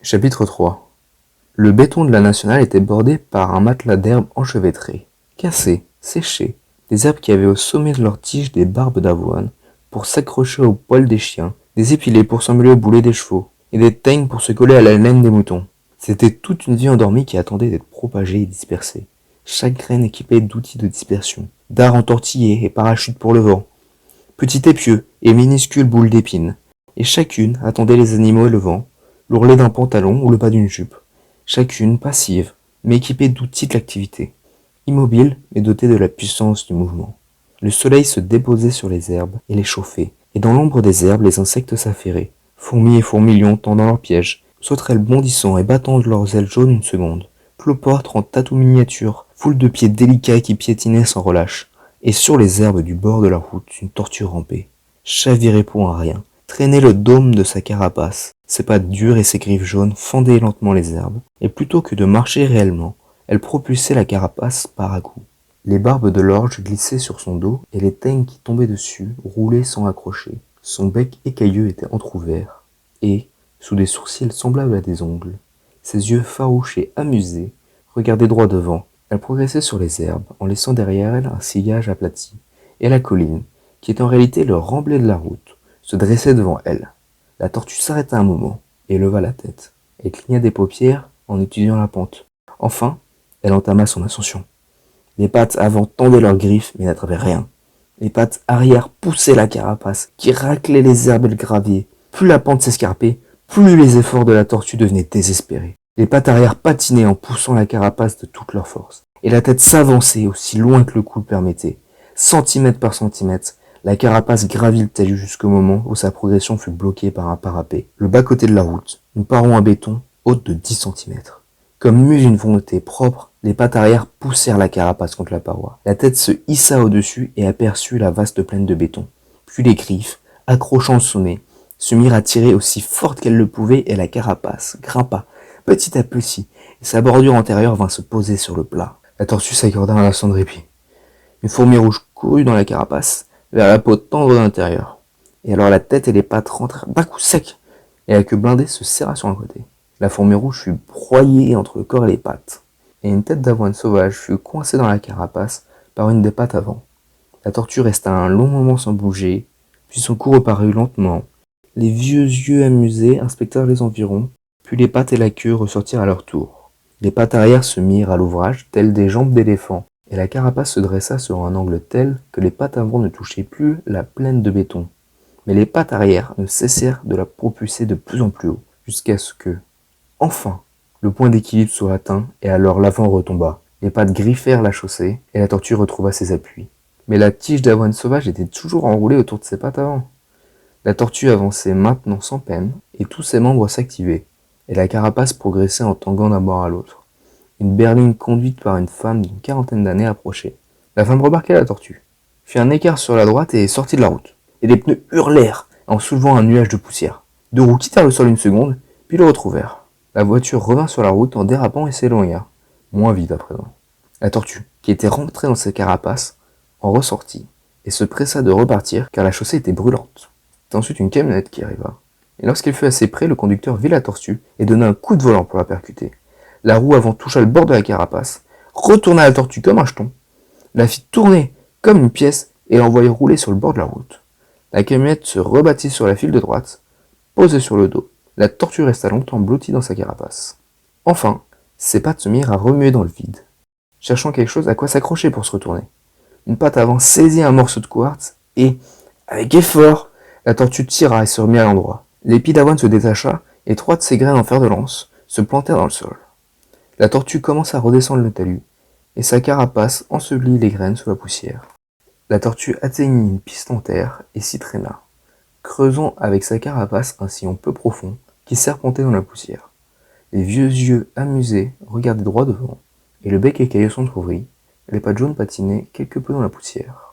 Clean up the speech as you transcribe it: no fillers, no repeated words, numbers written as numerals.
Chapitre 3. Le béton de la nationale était bordé par un matelas d'herbes enchevêtrées, cassées, séchées, des herbes qui avaient au sommet de leurs tiges des barbes d'avoine pour s'accrocher aux poils des chiens, des épilets pour s'emmêler au boulet des chevaux, et des teignes pour se coller à la laine des moutons. C'était toute une vie endormie qui attendait d'être propagée et dispersée. Chaque graine équipée d'outils de dispersion, dards entortillés et parachutes pour le vent, petit épieu et minuscules boules d'épines, et chacune attendait les animaux et le vent, l'ourlet d'un pantalon ou le bas d'une jupe, chacune passive, mais équipée d'outils de l'activité, immobile mais dotée de la puissance du mouvement. Le soleil se déposait sur les herbes et les chauffait, et dans l'ombre des herbes les insectes s'affairaient, fourmis et fourmilions tendant leurs pièges, sauterelles bondissant et battant de leurs ailes jaunes une seconde, cloportes en tatou miniature, foule de pieds délicats qui piétinaient sans relâche, et sur les herbes du bord de la route une tortue rampait, chavirait pour un rien, traînait le dôme de sa carapace, ses pattes dures et ses griffes jaunes fendaient lentement les herbes, et plutôt que de marcher réellement, elle propulsait la carapace par à-coups. Les barbes de l'orge glissaient sur son dos, et les teignes qui tombaient dessus roulaient sans accrocher. Son bec écailleux était entr'ouvert, et, sous des sourcils semblables à des ongles, ses yeux farouches et amusés regardaient droit devant. Elle progressait sur les herbes, en laissant derrière elle un sillage aplati, et la colline, qui est en réalité le remblai de la route, se dressait devant elle. La tortue s'arrêta un moment, et leva la tête. Elle cligna des paupières en étudiant la pente. Enfin, elle entama son ascension. Les pattes avant tendaient leurs griffes, mais n'attrapaient rien. Les pattes arrière poussaient la carapace, qui raclait les herbes et le gravier. Plus la pente s'escarpait, plus les efforts de la tortue devenaient désespérés. Les pattes arrière patinaient en poussant la carapace de toute leur force, et la tête s'avançait aussi loin que le cou le permettait. Centimètre par centimètre, la carapace gravit le talus jusqu'au moment où sa progression fut bloquée par un parapet. Le bas-côté de la route, une paroi en béton haute de 10 centimètres. Comme mue d'une volonté propre, les pattes arrière poussèrent la carapace contre la paroi. La tête se hissa au-dessus et aperçut la vaste plaine de béton. Puis les griffes, accrochant le sommet, se mirent à tirer aussi forte qu'elles le pouvaient et la carapace grimpa petit à petit et sa bordure antérieure vint se poser sur le plat. La tortue s'accorda un instant de répit. Une fourmi rouge courut dans la carapace, vers la peau tendre de l'intérieur. Et alors la tête et les pattes rentrèrent d'un coup sec, et la queue blindée se serra sur un côté. La fourmi rouge fut broyée entre le corps et les pattes, et une tête d'avoine sauvage fut coincée dans la carapace par une des pattes avant. La tortue resta un long moment sans bouger, puis son cou reparut lentement. Les vieux yeux amusés inspectèrent les environs, puis les pattes et la queue ressortirent à leur tour. Les pattes arrière se mirent à l'ouvrage, telles des jambes d'éléphant, et la carapace se dressa sur un angle tel que les pattes avant ne touchaient plus la plaine de béton. Mais les pattes arrière ne cessèrent de la propulser de plus en plus haut, jusqu'à ce que, enfin, le point d'équilibre soit atteint, et alors l'avant retomba. Les pattes griffèrent la chaussée, et la tortue retrouva ses appuis. Mais la tige d'avoine sauvage était toujours enroulée autour de ses pattes avant. La tortue avançait maintenant sans peine, et tous ses membres s'activaient, et la carapace progressait en tanguant d'un bord à l'autre. Une berline conduite par une femme d'une quarantaine d'années approchait. La femme remarqua la tortue, fit un écart sur la droite et sortit de la route. Et les pneus hurlèrent en soulevant un nuage de poussière. Deux roues quittèrent le sol une seconde, puis le retrouvèrent. La voiture revint sur la route en dérapant et s'éloigna, moins vite à présent. La tortue, qui était rentrée dans sa carapace, en ressortit et se pressa de repartir car la chaussée était brûlante. C'est ensuite une camionnette qui arriva. Et lorsqu'elle fut assez près, le conducteur vit la tortue et donna un coup de volant pour la percuter. La roue avant toucha le bord de la carapace, retourna la tortue comme un jeton, la fit tourner comme une pièce et l'envoya rouler sur le bord de la route. La camionnette se rebattit sur la file de droite, posée sur le dos. La tortue resta longtemps blottie dans sa carapace. Enfin, ses pattes se mirent à remuer dans le vide, cherchant quelque chose à quoi s'accrocher pour se retourner. Une patte avant saisit un morceau de quartz et, avec effort, la tortue tira et se remit à l'endroit. L'épi d'avoine se détacha et 3 de ses graines en fer de lance se plantèrent dans le sol. La tortue commença à redescendre le talus, et sa carapace ensevelit les graines sous la poussière. La tortue atteignit une piste en terre et s'y traîna, creusant avec sa carapace un sillon peu profond qui serpentait dans la poussière. Les vieux yeux amusés regardaient droit devant, et le bec écailleux s'entr'ouvrit, les pattes jaunes patinaient quelque peu dans la poussière.